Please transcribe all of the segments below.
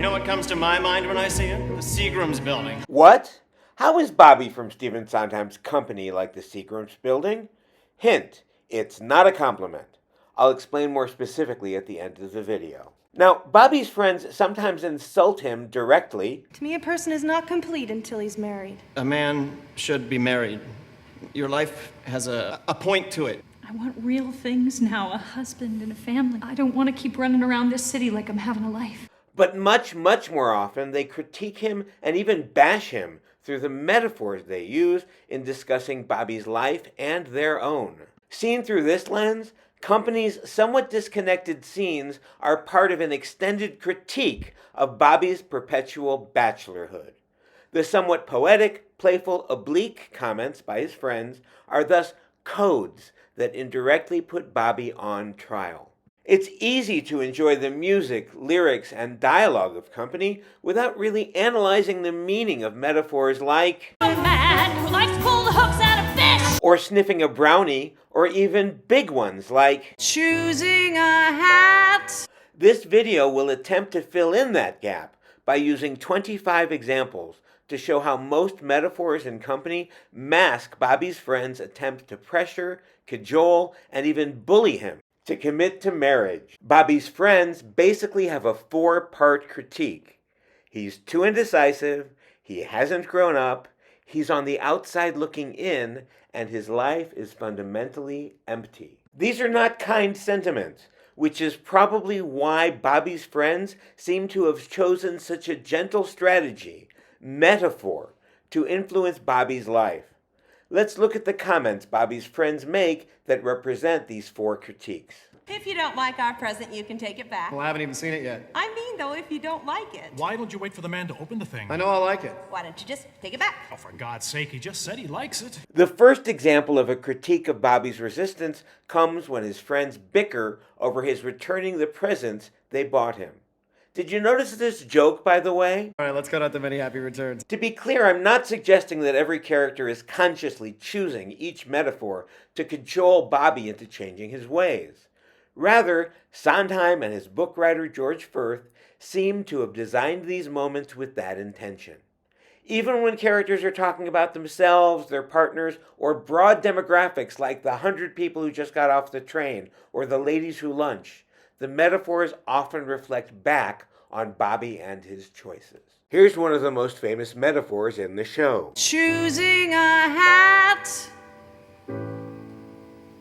know what comes to my mind when I see it? The Seagrams Building. What? How is Bobby from Stephen Sondheim's company like the Seagrams Building? Hint, it's not a compliment. I'll explain more specifically at the end of the video. Now, Bobby's friends sometimes insult him directly. To me, a person is not complete until he's married. A man should be married. Your life has a point to it. I want real things now, a husband and a family. I don't want to keep running around this city like I'm having a life. But much more often, they critique him and even bash him through the metaphors they use in discussing Bobby's life and their own. Seen through this lens, Company's somewhat disconnected scenes are part of an extended critique of Bobby's perpetual bachelorhood. The somewhat poetic, playful, oblique comments by his friends are thus codes that indirectly put Bobby on trial. It's easy to enjoy the music, lyrics, and dialogue of Company without really analyzing the meaning of metaphors like a man who likes to pull the hooks out of fish, or sniffing a brownie, or even big ones like choosing a hat. This video will attempt to fill in that gap by using 25 examples to show how most metaphors in Company mask Bobby's friends' attempts to pressure, cajole, and even bully him to commit to marriage. Bobby's friends basically have a 4-part critique. He's too indecisive, he hasn't grown up, he's on the outside looking in, and his life is fundamentally empty. These are not kind sentiments, which is probably why Bobby's friends seem to have chosen such a gentle strategy, metaphor, to influence Bobby's life. Let's look at the comments Bobby's friends make that represent these 4 critiques. If you don't like our present, you can take it back. Well, I haven't even seen it yet. I mean, though, if you don't like it. Why don't you wait for the man to open the thing? I know I like it. Why don't you just take it back? Oh, for God's sake, he just said he likes it. The first example of a critique of Bobby's resistance comes when his friends bicker over his returning the presents they bought him. Did you notice this joke, by the way? All right, let's cut out the many happy returns. To be clear, I'm not suggesting that every character is consciously choosing each metaphor to cajole Bobby into changing his ways. Rather, Sondheim and his book writer George Firth seem to have designed these moments with that intention. Even when characters are talking about themselves, their partners, or broad demographics like the 100 people who just got off the train or the ladies who lunch, the metaphors often reflect back on Bobby and his choices. Here's one of the most famous metaphors in the show. Choosing a hat.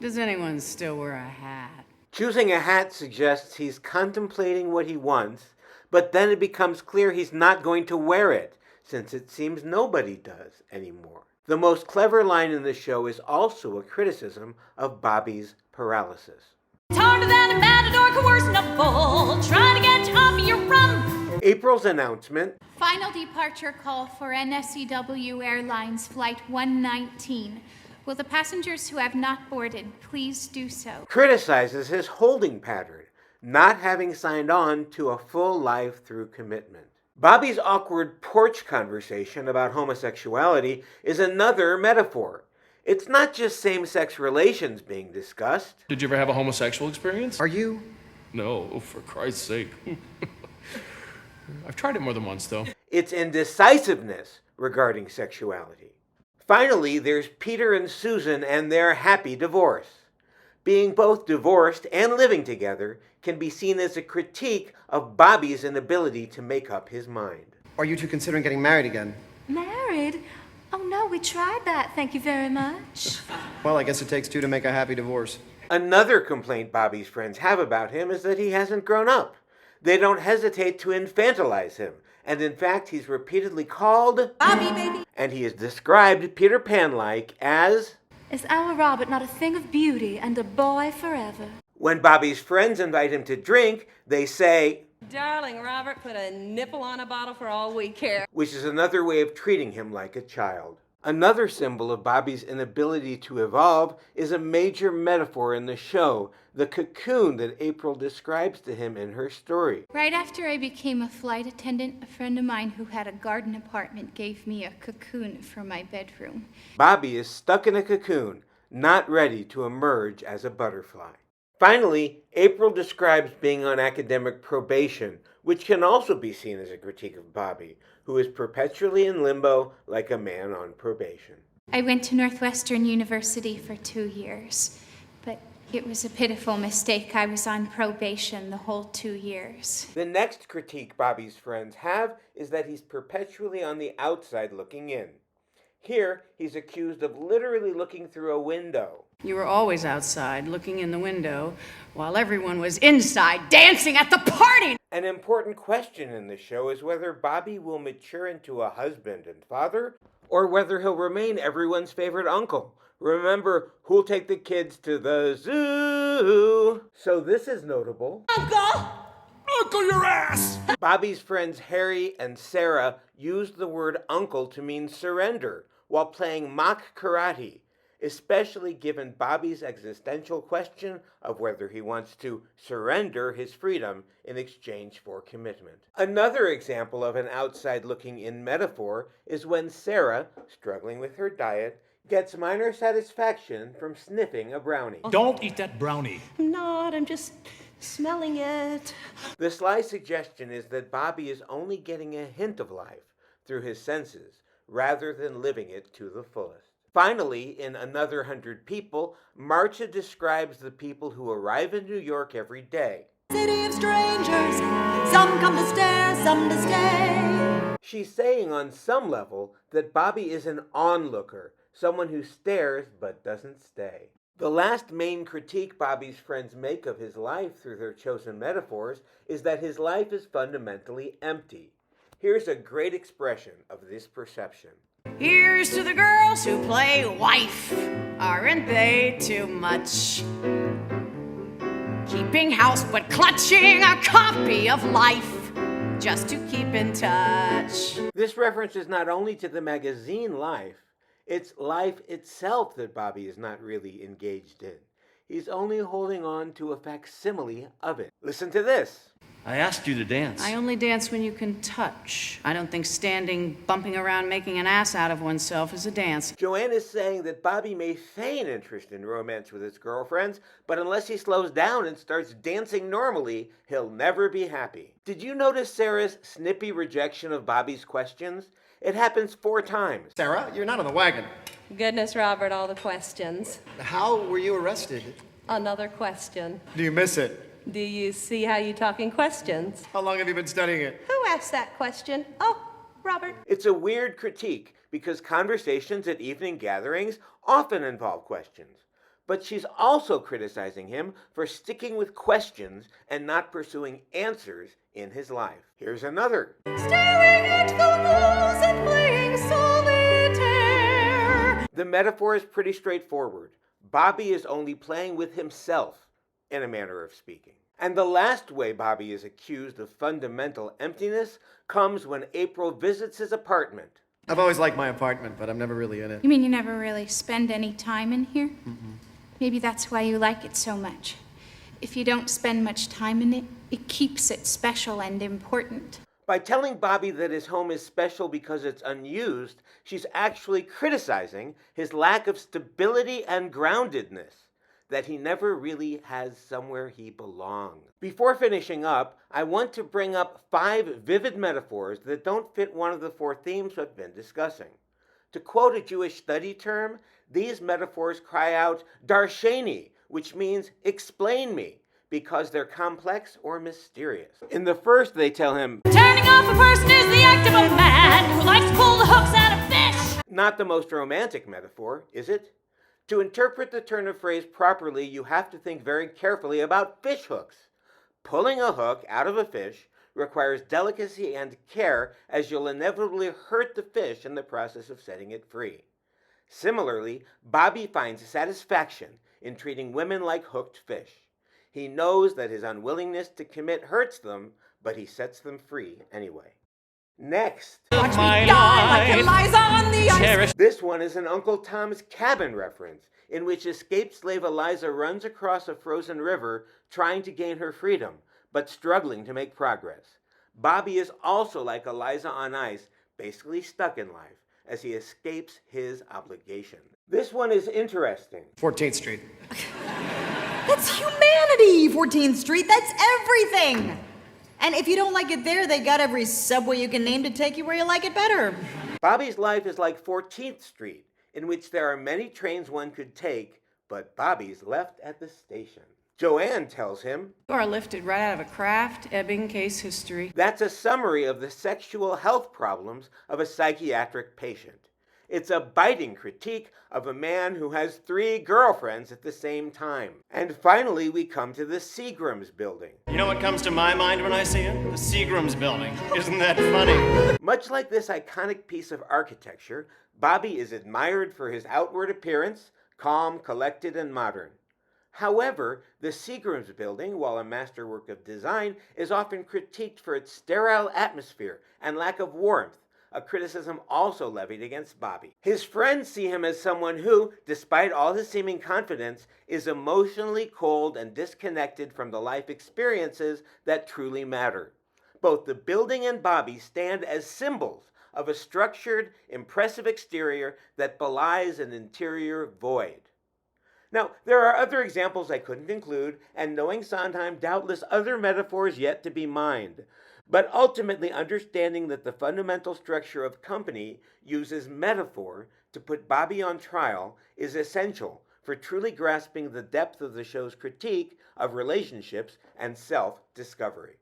Does anyone still wear a hat? Choosing a hat suggests he's contemplating what he wants, but then it becomes clear he's not going to wear it, since it seems nobody does anymore. The most clever line in the show is also a criticism of Bobby's paralysis. it's harder than a matador coercing a bull, trying to get you off of your rump. April's announcement, Final departure call for NSCW Airlines Flight 119. Will the passengers who have not boarded please do so? criticizes his holding pattern, not having signed on to a full life through commitment. Bobby's awkward porch conversation about homosexuality is another metaphor. It's not just same-sex relations being discussed. Did you ever have a homosexual experience? Are you? No, for Christ's sake. I've tried it more than once, though. It's indecisiveness regarding sexuality. Finally, there's Peter and Susan and their happy divorce. Being both divorced and living together can be seen as a critique of Bobby's inability to make up his mind. Are you two considering getting married again? Married? Oh no, we tried that, thank you very much. Well, I guess it takes 2 to make a happy divorce. Another complaint Bobby's friends have about him is that he hasn't grown up. They don't hesitate to infantilize him, and in fact he's repeatedly called Bobby, baby. and he is described Peter Pan-like as Is our Robert not a thing of beauty and a boy forever? when Bobby's friends invite him to drink, they say, Darling Robert, put a nipple on a bottle for all we care. which is another way of treating him like a child. Another symbol of Bobby's inability to evolve is a major metaphor in the show, the cocoon that April describes to him in her story. Right after I became a flight attendant, a friend of mine who had a garden apartment gave me a cocoon for my bedroom. Bobby is stuck in a cocoon, not ready to emerge as a butterfly. Finally, April describes being on academic probation, which can also be seen as a critique of Bobby, who is perpetually in limbo like a man on probation. I went to Northwestern University for 2 years, but it was a pitiful mistake. I was on probation the whole 2 years. The next critique Bobby's friends have is that he's perpetually on the outside looking in. Here, he's accused of literally looking through a window. You were always outside, looking in the window, while everyone was inside, dancing at the party. An important question in the show is whether Bobby will mature into a husband and father, or whether he'll remain everyone's favorite uncle. Remember, who'll take the kids to the zoo? So this is notable. Uncle your ass! Bobby's friends Harry and Sarah used the word uncle to mean surrender while playing mock karate, especially given Bobby's existential question of whether he wants to surrender his freedom in exchange for commitment. Another example of an outside looking in metaphor is when Sarah, struggling with her diet, gets minor satisfaction from sniffing a brownie. Don't eat that brownie. I'm not, I'm just smelling it. The sly suggestion is that Bobby is only getting a hint of life through his senses, rather than living it to the fullest. Finally, in Another 100 People, Marcha describes the people who arrive in New York every day. City of strangers, some come to stare, some to stay. She's saying on some level that Bobby is an onlooker, someone who stares but doesn't stay. The last main critique Bobby's friends make of his life through their chosen metaphors is that his life is fundamentally empty. Here's a great expression of this perception. Here's to the girls who play wife. Aren't they too much? Keeping house but clutching a copy of life just to keep in touch. This reference is not only to the magazine Life, it's life itself that Bobby is not really engaged in. He's only holding on to a facsimile of it. Listen to this. I asked you to dance. I only dance when you can touch. I don't think standing, bumping around, making an ass out of oneself is a dance. Joanne is saying that Bobby may feign interest in romance with his girlfriends, but unless he slows down and starts dancing normally, he'll never be happy. Did you notice Sarah's snippy rejection of Bobby's questions? It happens 4 times. Sarah, you're not on the wagon. Goodness, Robert, all the questions. How were you arrested? Another question. Do you miss it? Do you see how you talk in questions? How long have you been studying it? Who asked that question? Oh, Robert. It's a weird critique because conversations at evening gatherings often involve questions. But she's also criticizing him for sticking with questions and not pursuing answers in his life. Here's another. Staring at the walls and playing solitaire. The metaphor is pretty straightforward. Bobby is only playing with himself, in a manner of speaking. And the last way Bobby is accused of fundamental emptiness comes when April visits his apartment. I've always liked my apartment, but I'm never really in it. You mean you never really spend any time in here? Maybe that's why you like it so much. If you don't spend much time in it, it keeps it special and important. By telling Bobby that his home is special because it's unused, she's actually criticizing his lack of stability and groundedness, that he never really has somewhere he belongs. Before finishing up, I want to bring up 5 vivid metaphors that don't fit one of the 4 themes we've been discussing. To quote a Jewish study term, these metaphors cry out darsheni, which means explain me, because they're complex or mysterious. In the first, they tell him, Turning off a person is the act of a man who likes to pull the hooks out of fish. not the most romantic metaphor, is it? To interpret the turn of phrase properly, you have to think very carefully about fish hooks. Pulling a hook out of a fish requires delicacy and care, as you'll inevitably hurt the fish in the process of setting it free. Similarly, Bobby finds satisfaction in treating women like hooked fish. He knows that his unwillingness to commit hurts them, but he sets them free anyway. Next. Watch me die like Eliza on the ice. This one is an Uncle Tom's Cabin reference, in which escaped slave Eliza runs across a frozen river trying to gain her freedom, but struggling to make progress. Bobby is also like Eliza on ice, basically stuck in life, as he escapes his obligation. This one is interesting. 14th Street. That's humanity, 14th Street. That's everything. And if you don't like it there, they got every subway you can name to take you where you like it better. Bobby's life is like 14th Street, in which there are many trains one could take, but Bobby's left at the station. Joanne tells him, You are lifted right out of a Kraft Ebbing case history. that's a summary of the sexual health problems of a psychiatric patient. It's a biting critique of a man who has 3 girlfriends at the same time. And finally, we come to the Seagrams Building. You know what comes to my mind when I see it? The Seagrams Building. Isn't that funny? Much like this iconic piece of architecture, Bobby is admired for his outward appearance, calm, collected, and modern. However, the Seagrams Building, while a masterwork of design, is often critiqued for its sterile atmosphere and lack of warmth, a criticism also levied against Bobby. His friends see him as someone who, despite all his seeming confidence, is emotionally cold and disconnected from the life experiences that truly matter. Both the building and Bobby stand as symbols of a structured, impressive exterior that belies an interior void. Now, there are other examples I couldn't include, and knowing Sondheim, doubtless other metaphors yet to be mined. But ultimately, understanding that the fundamental structure of company uses metaphor to put Bobby on trial is essential for truly grasping the depth of the show's critique of relationships and self-discovery.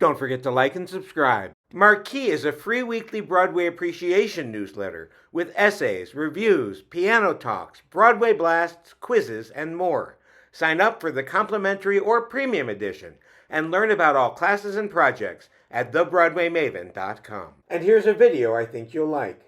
Don't forget to like and subscribe. MARQUEE is a free weekly Broadway appreciation newsletter with essays, reviews, piano talks, Broadway blasts, quizzes, and more. Sign up for the complimentary or premium edition and learn about all classes and projects at thebroadwaymaven.com. And here's a video I think you'll like.